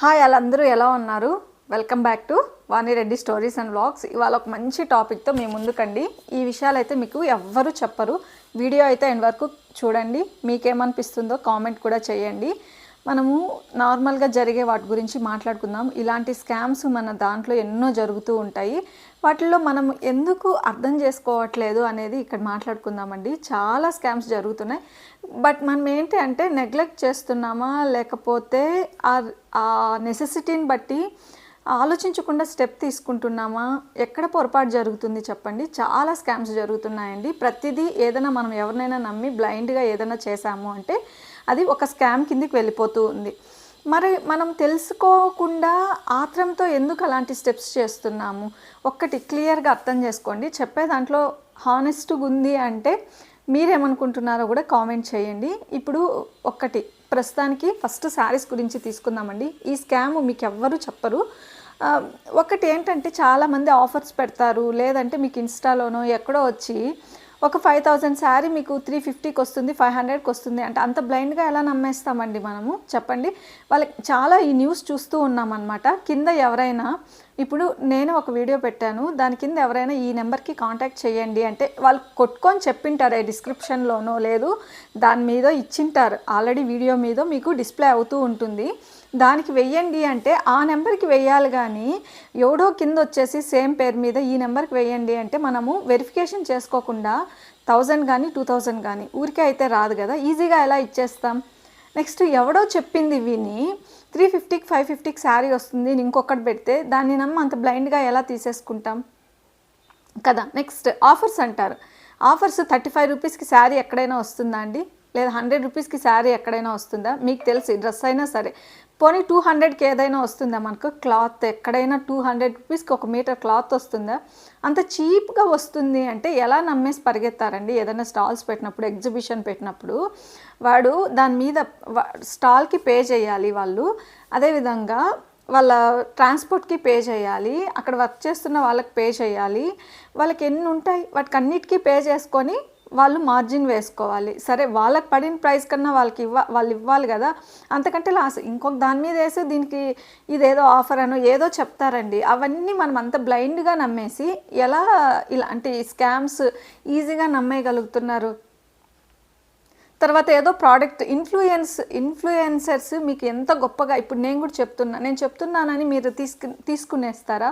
Hi వాళ్ళందరూ ఎలా ఉన్నారు? Welcome back to Vani Reddy stories and vlogs. ఇవాళ ఒక మంచి టాపిక్తో మీ ముందుకండి. ఈ విషయాలు అయితే మీకు ఎవ్వరూ చెప్పరు. వీడియో అయితే ఎండ్ వరకు చూడండి. మీకేమనిపిస్తుందో కామెంట్ కూడా చేయండి. మనము నార్మల్గా జరిగే వాటి గురించి మాట్లాడుకుందాం. ఇలాంటి స్కామ్స్ మన దాంట్లో ఎన్నో జరుగుతూ ఉంటాయి. వాటిల్లో మనం ఎందుకు అర్థం చేసుకోవట్లేదు అనేది ఇక్కడ మాట్లాడుకుందామండి. చాలా స్కామ్స్ జరుగుతున్నాయి. బట్ మనం ఏంటి అంటే నెగ్లెక్ట్ చేస్తున్నామా, లేకపోతే ఆ నెసెసిటీని బట్టి ఆలోచించకుండా స్టెప్ తీసుకుంటున్నామా, ఎక్కడ పొరపాటు జరుగుతుంది చెప్పండి. చాలా స్కామ్స్ జరుగుతున్నాయండి. ప్రతిదీ ఏదైనా మనం ఎవరినైనా నమ్మి బ్లైండ్గా ఏదైనా చేశాము అంటే అది ఒక స్కామ్ కిందికి వెళ్ళిపోతూ ఉంది. మరి మనం తెలుసుకోకుండా ఆత్రంతో ఎందుకు అలాంటి స్టెప్స్ చేస్తున్నాము? ఒక్కటి క్లియర్గా అర్థం చేసుకోండి. చెప్పే దాంట్లో హానెస్ట్గా ఉంది అంటే మీరేమనుకుంటున్నారో కూడా కామెంట్ చేయండి. ఇప్పుడు ఒక్కటి ప్రస్తుతానికి ఫస్ట్ శారీస్ గురించి తీసుకుందామండి. ఈ స్కామ్ మీకు ఎవ్వరూ చెప్పరు. ఒకటి ఏంటంటే చాలామంది ఆఫర్స్ పెడతారు, లేదంటే మీకు ఇన్స్టాలోనో ఎక్కడో వచ్చి ఒక 5000 శారీ మీకు 350కి వస్తుంది, 500కి వస్తుంది అంటే అంత బ్లైండ్గా ఎలా నమ్మేస్తామండి మనము చెప్పండి. వాళ్ళకి చాలా ఈ న్యూస్ చూస్తూ ఉన్నామన్నమాట. కింద ఎవరైనా ఇప్పుడు నేను ఒక వీడియో పెట్టాను, దాని కింద ఎవరైనా ఈ నెంబర్కి కాంటాక్ట్ చేయండి అంటే వాళ్ళు కొట్టుకొని చెప్పింటారు డిస్క్రిప్షన్లోనో, లేదు దాని మీద ఇచ్చింటారు ఆల్రెడీ, వీడియో మీద మీకు డిస్ప్లే అవుతూ ఉంటుంది. దానికి వెయ్యండి అంటే ఆ నెంబర్కి వెయ్యాలి, కానీ ఎవడో కింద వచ్చేసి సేమ్ పేరు మీద ఈ నెంబర్కి వెయ్యండి అంటే మనము వెరిఫికేషన్ చేసుకోకుండా 1000 కానీ 2000 కానీ ఊరికే అయితే రాదు కదా, ఈజీగా ఎలా ఇచ్చేస్తాం. నెక్స్ట్ ఎవడో చెప్పింది విని 350కి 550కి శారీ వస్తుంది ఇంకొకటి పెడితే దాన్ని నమ్మ అంత బ్లైండ్గా ఎలా తీసేసుకుంటాం కదా. నెక్స్ట్ ఆఫర్స్ అంటారు. ఆఫర్స్ 35 రూపీస్కి శారీ ఎక్కడైనా వస్తుందా అండి? లేదా 100 రూపీస్కి శారీ ఎక్కడైనా వస్తుందా? మీకు తెలిసి డ్రెస్ అయినా సరే పోనీ 200కి ఏదైనా వస్తుందా? మనకు క్లాత్ ఎక్కడైనా 200 రూపీస్కి 1 మీటర్ క్లాత్ వస్తుందా? అంత చీప్గా వస్తుంది అంటే ఎలా నమ్మేసి పరిగెత్తారండి? ఏదైనా స్టాల్స్ పెట్టినప్పుడు, ఎగ్జిబిషన్ పెట్టినప్పుడు వాడు దాని మీద స్టాల్కి పే చేయాలి వాళ్ళు, అదేవిధంగా వాళ్ళ ట్రాన్స్పోర్ట్కి పే చేయాలి, అక్కడ వర్క్ చేస్తున్న వాళ్ళకి పే చేయాలి, వాళ్ళకి ఎన్ని ఉంటాయి వాటికి అన్నిటికీ పే చేసుకొని వాళ్ళు మార్జిన్ వేసుకోవాలి. సరే వాళ్ళకి పడిన ప్రైస్ కన్నా వాళ్ళు ఇవ్వాలి కదా, అంతకంటే లాస్ ఇంకొక దాని మీద వేసి దీనికి ఇదేదో ఆఫర్ అనో ఏదో చెప్తారండి. అవన్నీ మనం అంత బ్లైండ్గా నమ్మేసి ఎలా ఇలాంటి స్కామ్స్ ఈజీగా నమ్మేయగలుగుతున్నారు? తర్వాత ఏదో ప్రోడక్ట్ ఇన్ఫ్లుయెన్సర్స్ మీకు ఎంత గొప్పగా, ఇప్పుడు నేను కూడా నేను చెప్తున్నానని మీరు తీసుకునేస్తారా?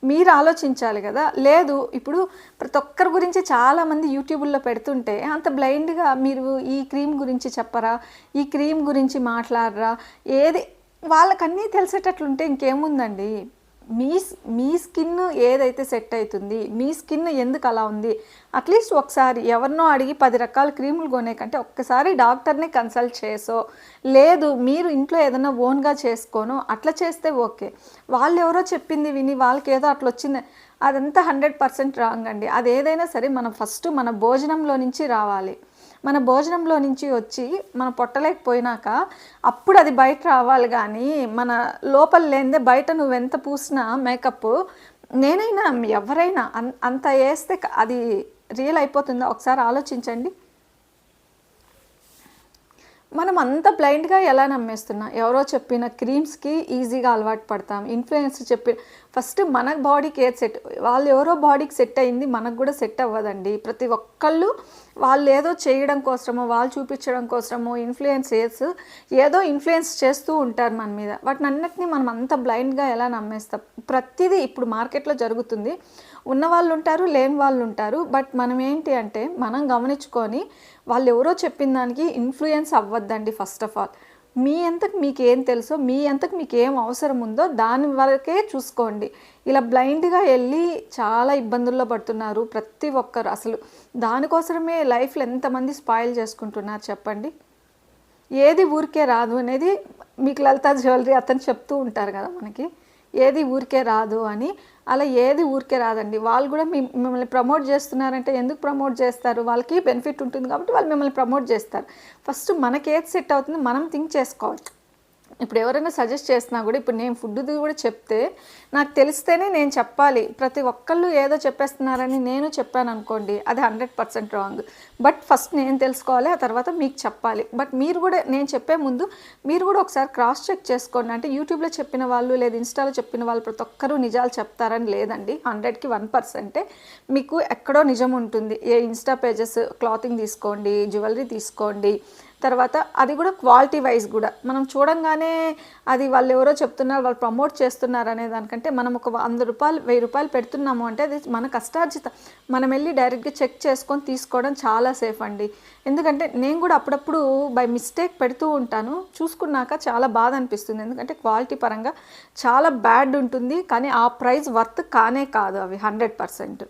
మీరు ఆలోచించాలి కదా. లేదు ఇప్పుడు ప్రతి ఒక్కరి గురించి చాలామంది యూట్యూబ్లో పెడుతుంటే అంత బ్లైండ్గా మీరు ఈ క్రీమ్ గురించి చెప్పరా, ఈ క్రీమ్ గురించి మాట్లాడరా, ఏది వాళ్ళకన్నీ తెలిసేటట్లుంటే ఇంకేముందండి. మీ స్కిన్ ఏదైతే సెట్ అవుతుంది, మీ స్కిన్ ఎందుకు అలా ఉంది, అట్లీస్ట్ ఒకసారి ఎవరినో అడిగి 10 రకాల క్రీములు కొనే కంటే ఒక్కసారి డాక్టర్ని కన్సల్ట్ చేసో, లేదు మీరు ఇంట్లో ఏదైనా ఓన్గా చేసుకోనో అట్లా చేస్తే ఓకే. వాళ్ళు ఎవరో చెప్పింది విని వాళ్ళకి ఏదో అట్లా వచ్చింది, అదంతా 100% రాంగ్ అండి. అది ఏదైనా సరే మనం ఫస్ట్ మన భోజనంలో నుంచి రావాలి. మన భోజనంలో నుంచి వచ్చి మన పొట్టలేకపోయినాక అప్పుడు అది బయట రావాలి, కానీ మన లోపల లేనిదే బయట నువ్వెంత పూసినా మేకప్, నేనైనా ఎవరైనా అంత వేస్తే అది రియల్ అయిపోతుందా? ఒకసారి ఆలోచించండి. మనం అంత బ్లైండ్గా ఎలా నమ్మేస్తున్నాం? ఎవరో చెప్పిన క్రీమ్స్కి ఈజీగా అలవాటు పడతాం. ఇన్ఫ్లుయెన్సర్ ఫస్ట్ మన బాడీకి ఏది సెట్, వాళ్ళు ఎవరో బాడీకి సెట్ అయింది మనకు కూడా సెట్ అవ్వదండి. ప్రతి ఒక్కళ్ళు వాళ్ళు ఏదో చేయడం కోసమో, వాళ్ళు చూపించడం కోసమో ఏదో ఇన్ఫ్లుయెన్స్ చేస్తూ ఉంటారు మన మీద. వాటిని అన్నిటినీ మనం అంత బ్లైండ్గా ఎలా నమ్మేస్తాం? ప్రతిదీ ఇప్పుడు మార్కెట్లో జరుగుతుంది. ఉన్న వాళ్ళు ఉంటారు, లేని వాళ్ళు ఉంటారు. బట్ మనం ఏంటి అంటే మనం గమనించుకొని వాళ్ళు ఎవరో చెప్పిన దానికి ఇన్ఫ్లుయెన్స్ అవ్వద్దండి. ఫస్ట్ ఆఫ్ ఆల్ మీ అంతకు మీకు ఏం తెలుసో, మీ అంతకు మీకు ఏం అవసరం ఉందో దాని వరకే చూసుకోండి. ఇలా బ్లైండ్గా వెళ్ళి చాలా ఇబ్బందుల్లో పడుతున్నారు ప్రతి ఒక్కరు. అసలు దానికోసమే లైఫ్లో ఎంతమంది స్పాయిల్ చేసుకుంటున్నారు చెప్పండి. ఏది ఊరికే రాదు అనేది మీకు లలిత జ్యువెలరీ అతను చెప్తూ ఉంటారు కదా మనకి, ఏది ఊరికే రాదు అని. అలా ఏది ఊరికే రాదండి. వాళ్ళు కూడా మిమ్మల్ని ప్రమోట్ చేస్తున్నారంటే ఎందుకు ప్రమోట్ చేస్తారు? వాళ్ళకి బెనిఫిట్ ఉంటుంది కాబట్టి వాళ్ళు మిమ్మల్ని ప్రమోట్ చేస్తారు. ఫస్ట్ మనకి ఏది సెట్ అవుతుంది మనం థింక్ చేసుకోవాలి. ఇప్పుడు ఎవరైనా సజెస్ట్ చేసినా కూడా ఇప్పుడు నేను ఫుడ్ది కూడా చెప్తే నాకు తెలిస్తేనే నేను చెప్పాలి. ప్రతి ఒక్కళ్ళు ఏదో చెప్పేస్తున్నారని నేను చెప్పాను అనుకోండి, అది 100% రాంగ్. బట్ ఫస్ట్ నేను తెలుసుకోవాలి, ఆ తర్వాత మీకు చెప్పాలి. బట్ మీరు కూడా నేను చెప్పే ముందు మీరు కూడా ఒకసారి క్రాస్ చెక్ చేసుకోండి. అంటే యూట్యూబ్లో చెప్పిన వాళ్ళు లేదా ఇన్స్టాలో చెప్పిన వాళ్ళు ప్రతి ఒక్కరూ నిజాలు చెప్తారని లేదండి. 100కి 1% మీకు ఎక్కడో నిజం ఉంటుంది. ఏ ఇన్స్టా పేజెస్ క్లాతింగ్ తీసుకోండి, జ్యువెలరీ తీసుకోండి, తర్వాత అది కూడా క్వాలిటీ వైజ్ కూడా మనం చూడంగానే అది వాళ్ళు ఎవరో చెప్తున్నారు, వాళ్ళు ప్రమోట్ చేస్తున్నారు అనే దానికంటే మనం ఒక 100 రూపాయలు 1000 రూపాయలు పెడుతున్నాము అంటే అది మన కష్టార్జిత. మనం వెళ్ళి డైరెక్ట్గా చెక్ చేసుకొని తీసుకోవడం చాలా సేఫ్ అండి. ఎందుకంటే నేను కూడా అప్పుడప్పుడు బై మిస్టేక్ పెడుతూ ఉంటాను, చూసుకున్నాక చాలా బాధ అనిపిస్తుంది. ఎందుకంటే క్వాలిటీ పరంగా చాలా బ్యాడ్ ఉంటుంది, కానీ ఆ ప్రైస్ వర్త్ కానే కాదు అవి 100%.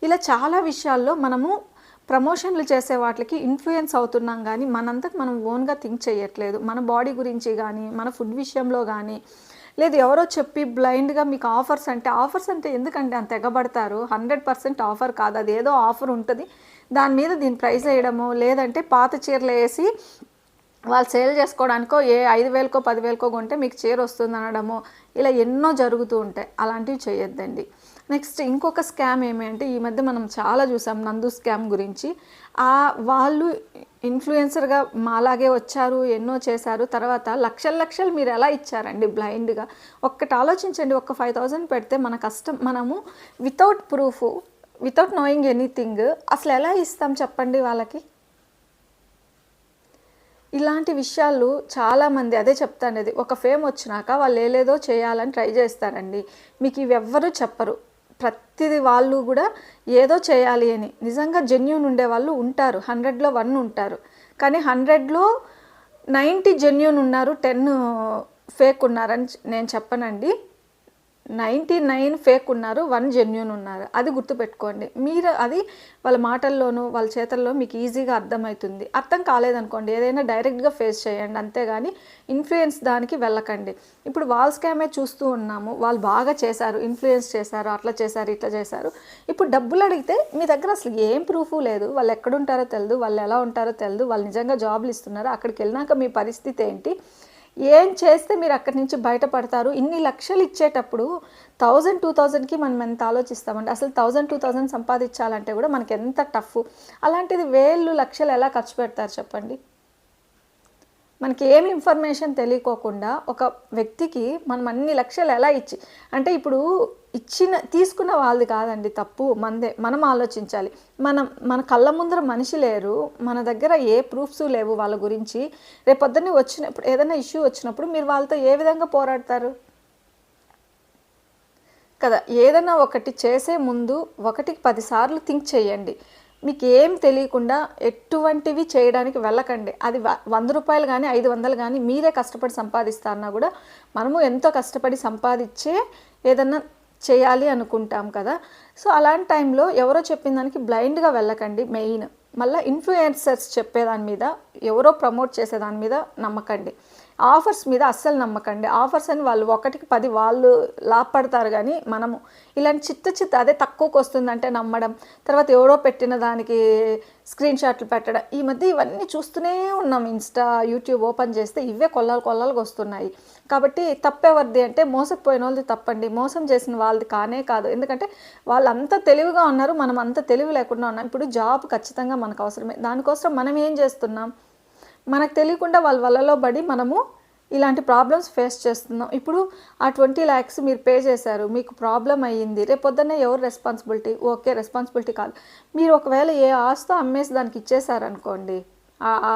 ఇలా చాలా విషయాల్లో మనము ప్రమోషన్లు చేసే వాటికి ఇన్ఫ్లుయెన్స్ అవుతున్నాం, కానీ మనంతకు మనం ఓన్గా థింక్ చేయట్లేదు. మన బాడీ గురించి కానీ మన ఫుడ్ విషయంలో కానీ, లేదు ఎవరో చెప్పి బ్లైండ్గా మీకు ఆఫర్స్ అంటే ఎందుకంటే అంత ఎగబడతారు. 100% ఆఫర్ కాదు, అది ఏదో ఆఫర్ ఉంటుంది, దాని మీద దీని ప్రైస్ వేయడము, లేదంటే పాత చీరలు వేసి వాళ్ళు సేల్ చేసుకోవడానికో 5,000కో 10,000కో కొంటే మీకు చీర వస్తుంది అనడము, ఇలా ఎన్నో జరుగుతూ ఉంటాయి. అలాంటివి చేయొద్దండి. నెక్స్ట్ ఇంకొక స్కామ్ ఏమంటే ఈ మధ్య మనం చాలా చూసాం, నందు స్కామ్ గురించి. వాళ్ళు ఇన్ఫ్లుయెన్సర్గా మాలాగే వచ్చారు, ఎన్నో చేశారు, తర్వాత లక్షలు మీరు ఎలా ఇచ్చారండి బ్లైండ్గా? ఒక్కటి ఆలోచించండి. ఒక 5,000 పెడితే మన కష్టం మనము without proof, without knowing anything అసలు ఎలా ఇస్తాం చెప్పండి వాళ్ళకి? ఇలాంటి విషయాలు చాలామంది అదే చెప్తానేది, ఒక ఫేమ్ వచ్చినాక వాళ్ళు ఏలేదో చేయాలని ట్రై చేస్తారండి. మీకు ఇవి ఎవ్వరూ చెప్పరు. ప్రతిది వాళ్ళు కూడా ఏదో చేయాలి అని. నిజంగా జెన్యూన్ ఉండే వాళ్ళు ఉంటారు, 100లో 1 ఉంటారు, కానీ 100లో 90 జెన్యూన్ ఉన్నారు, 10 ఫేక్ ఉన్నారని నేను చెప్పనండి. 99 ఫేక్ ఉన్నారు, 1 జెన్యూన్ ఉన్నారు. అది గుర్తుపెట్టుకోండి. మీరు అది వాళ్ళ మాటల్లోనూ వాళ్ళ చేతల్లో మీకు ఈజీగా అర్థమవుతుంది. అర్థం కాలేదనుకోండి, ఏదైనా డైరెక్ట్గా ఫేస్ చేయండి, అంతేగాని ఇన్ఫ్లుయెన్స్ దానికి వెళ్ళకండి. ఇప్పుడు వాల్ స్కామే చూస్తూ ఉన్నాము, వాళ్ళు బాగా చేశారు, ఇన్ఫ్లుయెన్స్ చేశారు, అట్లా చేశారు, ఇట్లా చేశారు. ఇప్పుడు డబ్బులు అడిగితే మీ దగ్గర అసలు ఏం ప్రూఫ్ లేదు, వాళ్ళు ఎక్కడుంటారో తెలియదు, వాళ్ళు ఎలా ఉంటారో తెలియదు, వాళ్ళు నిజంగా జాబ్లు ఇస్తున్నారు, అక్కడికి వెళ్ళినాక మీ పరిస్థితి ఏంటి, ఏం చేస్తే మీరు అక్కడి నుంచి బయటపడతారు? ఇన్ని లక్షలు ఇచ్చేటప్పుడు 1000, 2000కి మనం ఎంత ఆలోచిస్తామండి? అసలు 1000, 2000 సంపాదించాలంటే కూడా మనకి ఎంత టఫ్. అలాంటిది వేలు లక్షలు ఎలా ఖర్చు పెడతారు చెప్పండి? మనకి ఏమి ఇన్ఫర్మేషన్ తెలియకోకుండా ఒక వ్యక్తికి మనం అన్ని లక్షలు ఎలా ఇచ్చి, అంటే ఇప్పుడు తీసుకున్న వాళ్ళది కాదండి తప్పు, మనం ఆలోచించాలి. మన కళ్ళ ముందర మనిషి లేరు, మన దగ్గర ఏ ప్రూఫ్స్ లేవు వాళ్ళ గురించి. రేపొద్దున్నే వచ్చినప్పుడు ఏదైనా ఇష్యూ వచ్చినప్పుడు మీరు వాళ్ళతో ఏ విధంగా పోరాడతారు కదా? ఏదైనా ఒకటి చేసే ముందు 1కి 10 సార్లు థింక్ చేయండి. మీకు ఏం తెలియకుండా ఎటువంటివి చేయడానికి వెళ్ళకండి. అది 100 రూపాయలు కానీ 500 కానీ మీరే కష్టపడి సంపాదిస్తారన్నా కూడా మనము ఎంతో కష్టపడి సంపాదించే ఏదన్నా చేయాలి అనుకుంటాం కదా. సో అలాంటి టైంలో ఎవరో చెప్పిన దానికి బ్లైండ్గా వెళ్ళకండి. మెయిన్ మళ్ళీ ఇన్ఫ్లుయెన్సర్స్ చెప్పేదాని మీద, ఎవరో ప్రమోట్ చేసేదాని మీద నమ్మకండి. ఆఫర్స్ మీద అస్సలు నమ్మకండి. ఆఫర్స్ అని వాళ్ళు 1కి 10 వాళ్ళు లాభపడతారు, కానీ మనము ఇలాంటి చిత్త అదే తక్కువకు వస్తుందంటే నమ్మడం, తర్వాత ఎవరో పెట్టిన దానికి స్క్రీన్ షాట్లు పెట్టడం, ఈ మధ్య ఇవన్నీ చూస్తూనే ఉన్నాం. ఇన్స్టా, యూట్యూబ్ ఓపెన్ చేస్తే ఇవే కొల్లలుగా వస్తున్నాయి. కాబట్టి తప్పెవరిది అంటే మోసపోయిన వాళ్ళది తప్పండి, మోసం చేసిన వాళ్ళది కానే కాదు. ఎందుకంటే వాళ్ళు అంత తెలివిగా ఉన్నారు, మనం అంత తెలివి లేకుండా ఉన్నాం. ఇప్పుడు జాబ్ ఖచ్చితంగా మనకు అవసరమే, దానికోసం మనం ఏం చేస్తున్నాం? మనకు తెలియకుండా వాళ్ళ వలలో పడి మనము ఇలాంటి ప్రాబ్లమ్స్ ఫేస్ చేస్తున్నాం. ఇప్పుడు ఆ 20 lakhs మీరు పే చేశారు, మీకు ప్రాబ్లం అయ్యింది, రేపొద్దున్నే ఎవరు రెస్పాన్సిబిలిటీ? ఓకే, రెస్పాన్సిబిలిటీ కాదు. మీరు ఒకవేళ ఏ ఆస్తో అమ్మేసి దానికి ఇచ్చేసారనుకోండి ఆ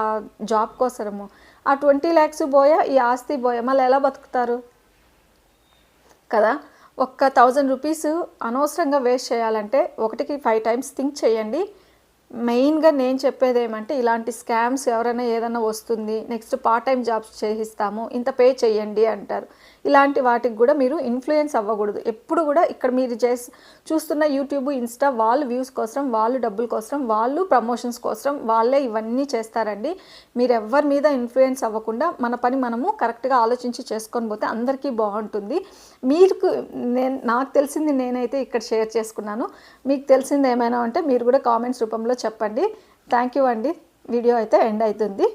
జాబ్ కోసము, ఆ 20 lakhs పోయా, ఈ ఆస్తి పోయా, మళ్ళీ ఎలా బతుకుతారు కదా? ఒక్క 1000 రూపీస్ అనవసరంగా వేస్ట్ చేయాలంటే 1కి 5 times థింక్ చేయండి. మెయిన్గా నేను చెప్పేది ఏమంటే, ఇలాంటి స్కామ్స్ ఎవరైనా ఏదైనా వస్తుంది, నెక్స్ట్ పార్ట్ టైం జాబ్స్ చేయిస్తాము, ఇంత పే చేయండి అంటారు, ఇలాంటి వాటికి కూడా మీరు ఇన్ఫ్లుయెన్స్ అవ్వకూడదు. ఎప్పుడు కూడా ఇక్కడ మీరు చూస్తున్న యూట్యూబ్, ఇన్స్టా వాళ్ళు వ్యూస్ కోసం, వాళ్ళు డబ్బుల కోసం, వాళ్ళు ప్రమోషన్స్ కోసం వాళ్ళే ఇవన్నీ చేస్తారండి. మీరు ఎవరి మీద ఇన్ఫ్లుయెన్స్ అవ్వకుండా మన పని మనము కరెక్ట్గా ఆలోచించి చేసుకొని పోతే అందరికీ బాగుంటుంది. నాకు తెలిసింది నేనైతే ఇక్కడ షేర్ చేసుకున్నాను. మీకు తెలిసింది ఏమైనా ఉంటే మీరు కూడా కామెంట్స్ రూపంలో చెప్పండి. థ్యాంక్ యూ అండి. వీడియో అయితే ఎండ్ అవుతుంది.